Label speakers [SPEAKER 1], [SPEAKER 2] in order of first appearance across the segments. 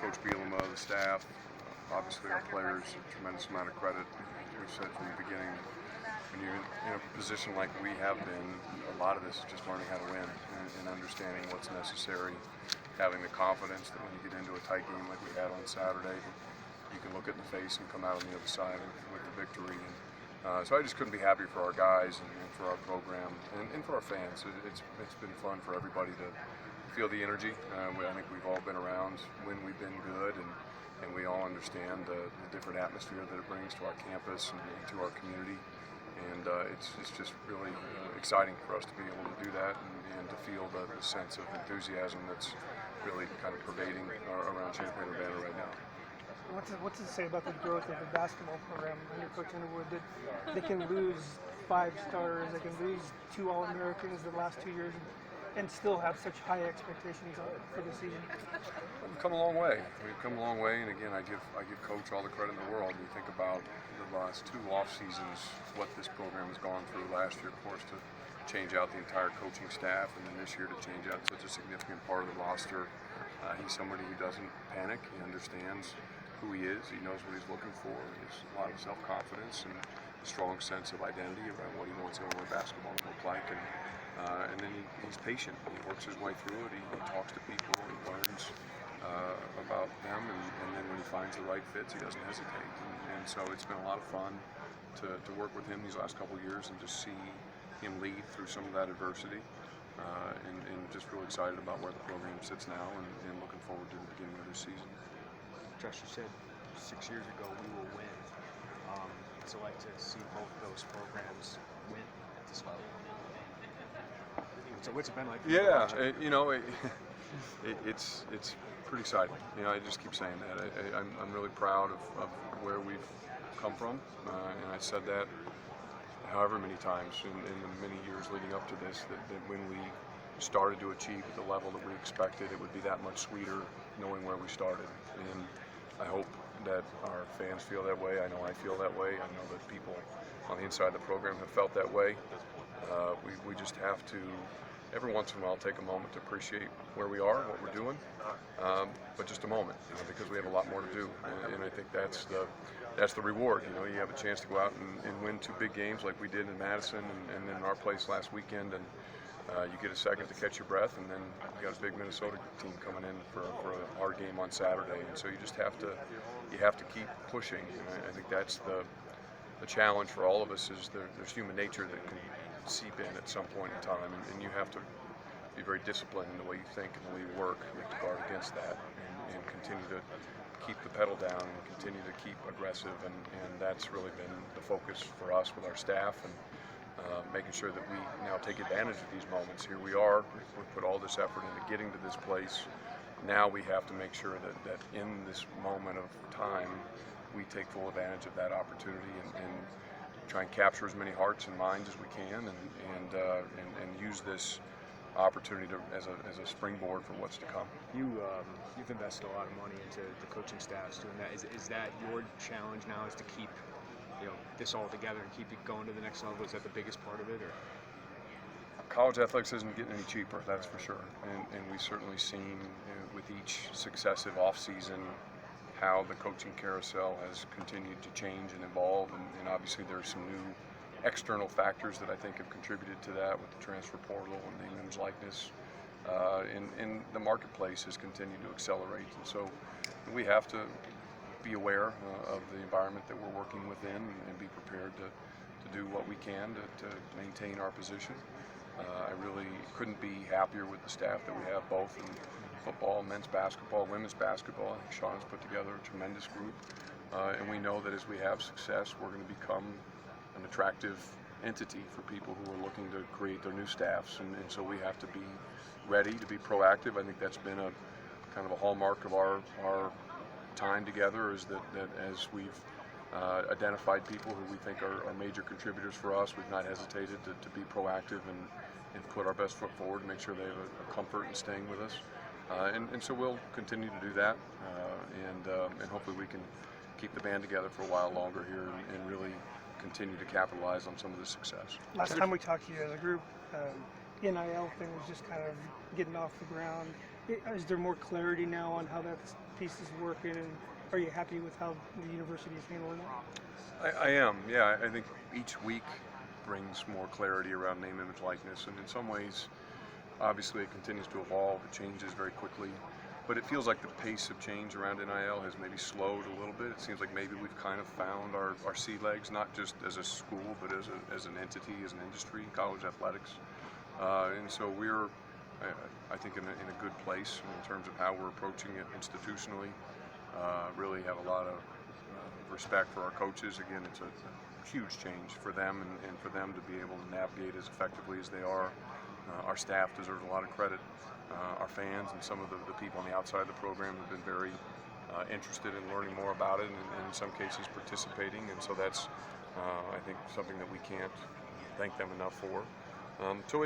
[SPEAKER 1] Coach Bielema, the staff, obviously our players, a tremendous amount of credit. As we said from the beginning, when you're in a position like we have been, a lot of this is just learning how to win and understanding what's necessary, having the confidence that when you get into a tight game like we had on Saturday, you can look it in the face and come out on the other side with the victory. And so I just couldn't be happier for our guys and for our program and for our fans. It's been fun for everybody to feel the energy. I think we've all been around when we've been good, and we all understand the different atmosphere that it brings to our campus and to our community. And it's just really exciting for us to be able to do that and to feel the sense of enthusiasm that's really kind of pervading around Champaign-Urbana right now.
[SPEAKER 2] What's it say about the growth of the basketball program under Coach Underwood that they can lose 5 stars, they can lose 2 All-Americans the last 2 years, and still have such high expectations for the season?
[SPEAKER 1] We've come a long way. And again, I give Coach all the credit in the world. You think about the last 2 off seasons, what this program has gone through. Last year, of course, to change out the entire coaching staff, and then this year to change out such a significant part of the roster. He's somebody who doesn't panic. He understands who he is. He knows what he's looking for. He has a lot of self-confidence and a strong sense of identity around what he wants Illinois basketball to look like. And then he's patient. He works his way through it. He talks to people. He learns about them. And then when he finds the right fits, he doesn't hesitate. And so it's been a lot of fun to work with him these last couple of years and to see him lead through some of that adversity. And just really excited about where the program sits now and looking forward to the beginning of this season.
[SPEAKER 3] Josh, you said 6 years ago we will win. What's it like to see both those programs win at this level? So what's it been like?
[SPEAKER 1] It's pretty exciting. I just keep saying that. I'm really proud of where we've come from, and I said that however many times in the many years leading up to this, that when we started to achieve the level that we expected, it would be that much sweeter knowing where we started. And I hope that our fans feel that way. I know I feel that way. I know that people on the inside of the program have felt that way. We just have to, every once in a while, take a moment to appreciate where we are, what we're doing, but just a moment, because we have a lot more to do. And I think that's the reward. You have a chance to go out and win 2 big games like we did in Madison and then in our place last weekend, and you get a second to catch your breath, and then we got a big Minnesota team coming in for a hard game on Saturday, and so you just have to keep pushing. And I think that's the challenge for all of us is there's human nature that can seep in at some point in time, and you have to be very disciplined in the way you think and the way you work. You have to guard against that and continue to keep the pedal down and continue to keep aggressive, and that's really been the focus for us with our staff, and making sure that we now take advantage of these moments. Here we are, we put all this effort into getting to this place. Now we have to make sure that in this moment of time, we take full advantage of that opportunity and try and capture as many hearts and minds as we can, and use this opportunity as a springboard for what's to come.
[SPEAKER 3] You've invested a lot of money into the coaching staffs doing that. Is that your challenge now, is to keep this all together and keep it going to the next level? Is that the biggest part of it? Or
[SPEAKER 1] college athletics isn't getting any cheaper, that's for sure. And we've certainly seen with each successive offseason how the coaching carousel has continued to change and evolve. And obviously there's some new external factors that I think have contributed to that with the transfer portal and name, image, likeness. And the marketplace has continued to accelerate. And so we have to be aware of the environment that we're working within and be prepared to do what we can to maintain our position. I really couldn't be happier with the staff that we have, both in football, men's basketball, women's basketball. I think Sean has put together a tremendous group, and we know that as we have success, we're going to become an attractive entity for people who are looking to create their new staffs, and so we have to be ready to be proactive. I think that's been a kind of a hallmark of our time together, is that as we've identified people who we think are major contributors for us, we've not hesitated to be proactive and put our best foot forward to make sure they have a comfort in staying with us. And so we'll continue to do that, and hopefully we can keep the band together for a while longer here and really continue to capitalize on some of the success.
[SPEAKER 2] Last time we talked to you as a group, NIL thing was just kind of getting off the ground. Is there more clarity now on how that piece is working, and are you happy with how the university is handling it?
[SPEAKER 1] I am, yeah. I think each week brings more clarity around name, image, likeness, and in some ways, obviously, it continues to evolve. It changes very quickly, but it feels like the pace of change around NIL has maybe slowed a little bit. It seems like maybe we've kind of found our sea legs, not just as a school, but as an entity, as an industry, college athletics. And so we're, I think, in a good place in terms of how we're approaching it institutionally. Really have a lot of respect for our coaches. Again, it's a huge change for them, and for them to be able to navigate as effectively as they are. Our staff deserves a lot of credit. Our fans and some of the people on the outside of the program have been very interested in learning more about it, and in some cases participating. And so that's, I think, something that we can't thank them enough for. So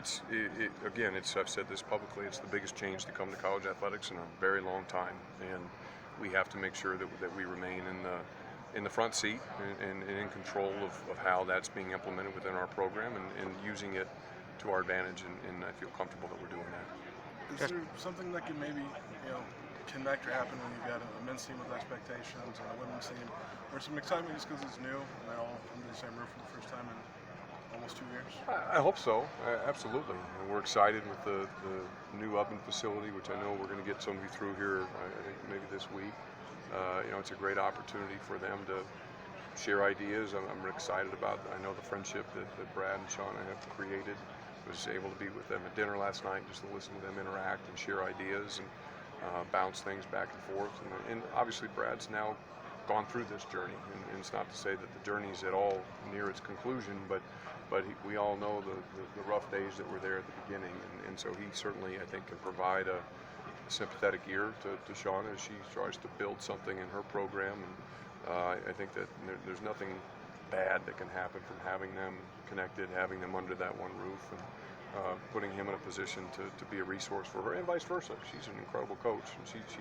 [SPEAKER 1] again, I've said this publicly, it's the biggest change to come to college athletics in a very long time, and we have to make sure that we remain in the front seat and in control of how that's being implemented within our program, and using it to our advantage, and I feel comfortable that we're doing that.
[SPEAKER 4] Is there something that can maybe, connect or happen when you've got a men's team with expectations and a women's team, or some excitement just because it's new and they're all under the same roof for the first time in almost 2 years?
[SPEAKER 1] I hope so, absolutely. And we're excited with the new oven facility, which I know we're going to get some of you through here, I think maybe this week. It's a great opportunity for them to share ideas. I'm excited about, I know the friendship that Brad and Shauna have created. Was able to be with them at dinner last night, just to listen to them interact and share ideas and bounce things back and forth. And obviously Brad's now gone through this journey, and it's not to say that the journey is at all near its conclusion, but we all know the rough days that were there at the beginning, and so he certainly, I think, can provide a sympathetic ear to Shauna as she tries to build something in her program. And I think that there's nothing bad that can happen from having them connected, having them under that one roof, and putting him in a position to be a resource for her, and vice versa. She's an incredible coach, and she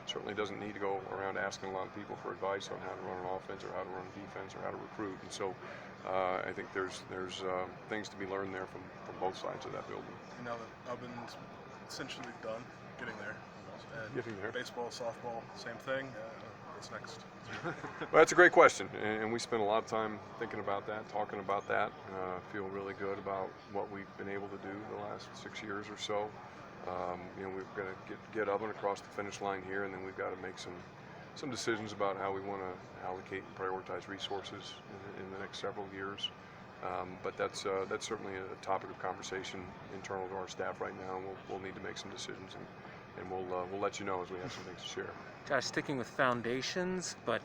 [SPEAKER 1] certainly doesn't need to go around asking a lot of people for advice on how to run an offense or how to run a defense or how to recruit. And so I think there's things to be learned there from both sides of that building.
[SPEAKER 4] Now that Albin's essentially done getting there, and
[SPEAKER 1] Getting there.
[SPEAKER 4] baseball, softball, same thing. What's next?
[SPEAKER 1] Well, that's a great question, and we spent a lot of time thinking about that, talking about that. Feel really good about what we've been able to do the last 6 years or so. We've got to get Auburn across the finish line here, and then we've got to make some decisions about how we want to allocate and prioritize resources in the next several years. But that's certainly a topic of conversation internal to our staff right now, and we'll need to make some decisions, and we'll let you know as we have some things to share.
[SPEAKER 5] Josh, sticking with foundations, but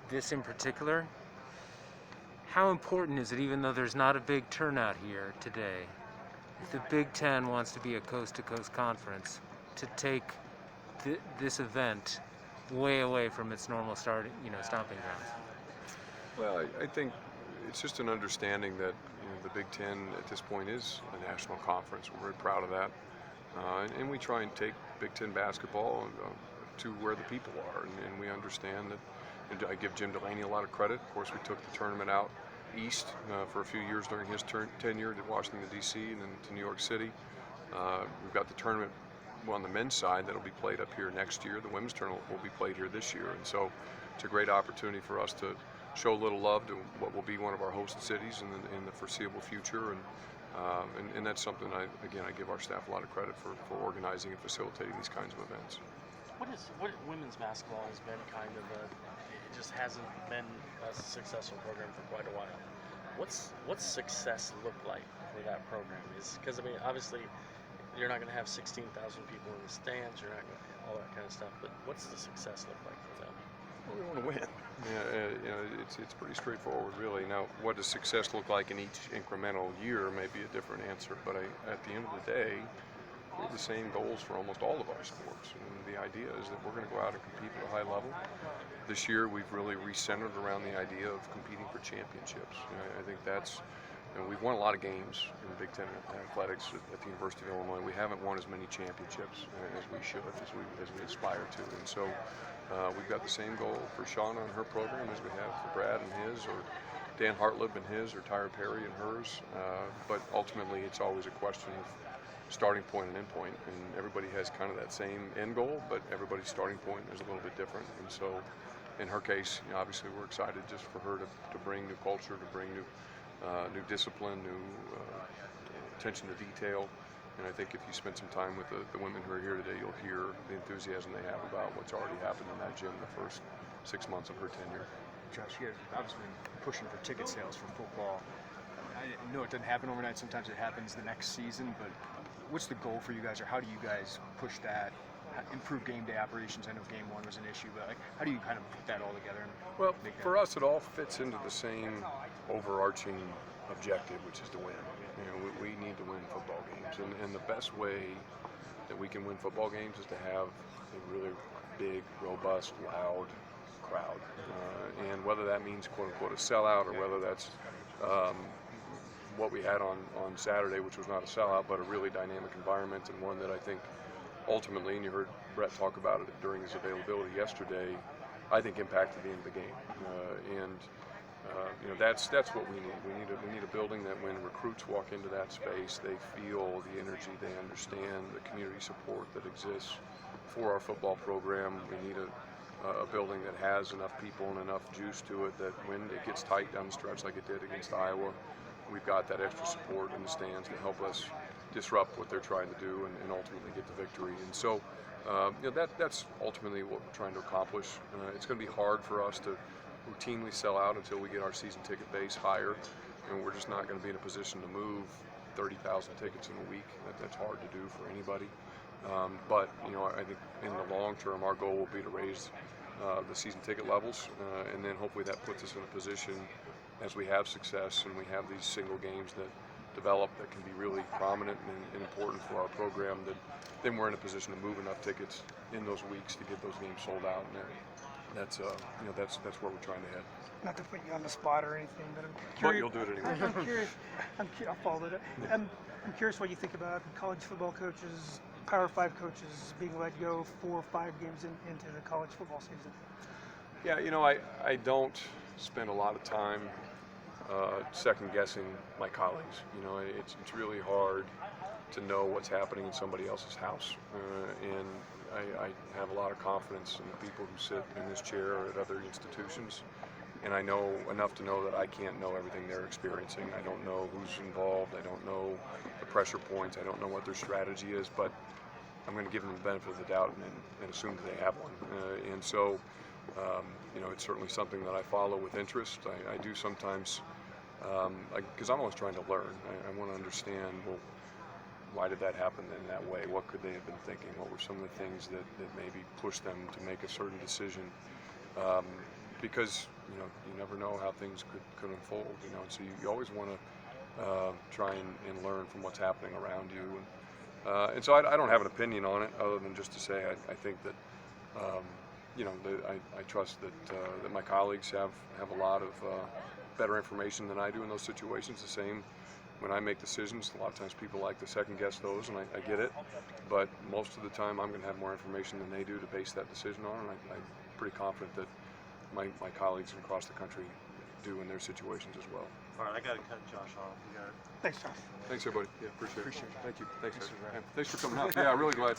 [SPEAKER 5] this in particular, how important is it, even though there's not a big turnout here today, if the Big Ten wants to be a coast-to-coast conference, to take this event way away from its normal stomping grounds?
[SPEAKER 1] Well, I think it's just an understanding that the Big Ten at this point is a national conference. We're very proud of that, and we try and take Big Ten basketball to where the people are, and we understand that. And I give Jim Delaney a lot of credit. Of course, we took the tournament out east for a few years during his tenure to Washington, D.C., and then to New York City. We've got the tournament on the men's side that'll be played up here next year. The women's tournament will be played here this year, and so it's a great opportunity for us to show a little love to what will be one of our host cities in the foreseeable future, and that's something I give our staff a lot of credit for organizing and facilitating these kinds of events.
[SPEAKER 6] What women's basketball has been kind of it just hasn't been a successful program for quite a while. What's success look like for that program? Because obviously you're not going to have 16,000 people in the stands, you're not going to all that kind of stuff, but what's the success look like for them?
[SPEAKER 1] Well, we want to win. It's pretty straightforward, really. Now, what does success look like in each incremental year may be a different answer, but at the end of the day, we have the same goals for almost all of our sports, and the idea is that we're going to go out and compete at a high level. This year, we've really recentered around the idea of competing for championships. I think that's, we've won a lot of games in Big Ten athletics at the University of Illinois. We haven't won as many championships as we should, as we aspire to, and so we've got the same goal for Shauna and her program as we have for Brad and his, or Dan Hartlib and his, or Tyra Perry and hers. But ultimately, it's always a question of starting point and end point, and everybody has kind of that same end goal, but everybody's starting point is a little bit different. And so, in her case, obviously we're excited just for her to bring new culture, to bring new discipline, new attention to detail. And I think if you spend some time with the women who are here today, you'll hear the enthusiasm they have about what's already happened in that gym the first 6 months of her tenure.
[SPEAKER 3] Josh, you guys have obviously been pushing for ticket sales for football. I know it doesn't happen overnight. Sometimes it happens the next season. But what's the goal for you guys, or how do you guys push that? Improve game day operations. I know game one was an issue, but like, how do you kind of put that all together? And
[SPEAKER 1] well, for us, it all fits into the same overarching objective, which is to win. We need to win football games, and the best way that we can win football games is to have a really big, robust, loud crowd. And whether that means quote unquote a sellout, or whether that's what we had on Saturday, which was not a sellout, but a really dynamic environment, and one that I think ultimately, and you heard Brett talk about it during his availability yesterday, I think impacted the end of the game. That's what we need. We need a building that when recruits walk into that space, they feel the energy, they understand the community support that exists for our football program. We need a building that has enough people and enough juice to it that when it gets tight down the stretch like it did against Iowa, we've got that extra support in the stands to help us disrupt what they're trying to do and ultimately get the victory. And so that's ultimately what we're trying to accomplish. It's going to be hard for us to routinely sell out until we get our season ticket base higher, and we're just not going to be in a position to move 30,000 tickets in a week. That's hard to do for anybody. But I think in the long term, our goal will be to raise the season ticket levels, and then hopefully that puts us in a position as we have success and we have these single games that develop that can be really prominent and important for our program, that then we're in a position to move enough tickets in those weeks to get those games sold out. And that's where we're trying to head.
[SPEAKER 2] Not to put you on the spot or anything, but I'm
[SPEAKER 1] But
[SPEAKER 2] curious.
[SPEAKER 1] you'll do it anyway.
[SPEAKER 2] I'm curious. I'll follow it. I'm curious what you think about college football coaches, Power 5 coaches being let go 4 or 5 games into the college football season.
[SPEAKER 1] Yeah, I don't spend a lot of time second guessing my colleagues. It's really hard to know what's happening in somebody else's house, and I have a lot of confidence in the people who sit in this chair or at other institutions, and I know enough to know that I can't know everything they're experiencing. I don't know who's involved. I don't know the pressure points. I don't know what their strategy is, but I'm going to give them the benefit of the doubt and assume that they have one. And so, it's certainly something that I follow with interest. I do sometimes, because I'm always trying to learn. I want to understand, well, why did that happen in that way? What could they have been thinking? What were some of the things that maybe pushed them to make a certain decision? Because you never know how things could unfold. And so you always want to try and learn from what's happening around you. And so I don't have an opinion on it other than just to say I think that I trust that my colleagues have a lot of better information than I do in those situations. The same when I make decisions. A lot of times people like to second guess those, and I get it. But most of the time I'm going to have more information than they do to base that decision on, and I'm pretty confident that my colleagues across the country do in their situations as well.
[SPEAKER 7] All right, I got to cut Josh off. We got
[SPEAKER 2] Thanks, Josh.
[SPEAKER 1] Thanks, everybody. Yeah, appreciate it.
[SPEAKER 3] Appreciate it.
[SPEAKER 1] Thank you. Thanks,
[SPEAKER 3] Thanks
[SPEAKER 1] guys.
[SPEAKER 3] for that.
[SPEAKER 1] Yeah, thanks for coming out. Yeah, really glad.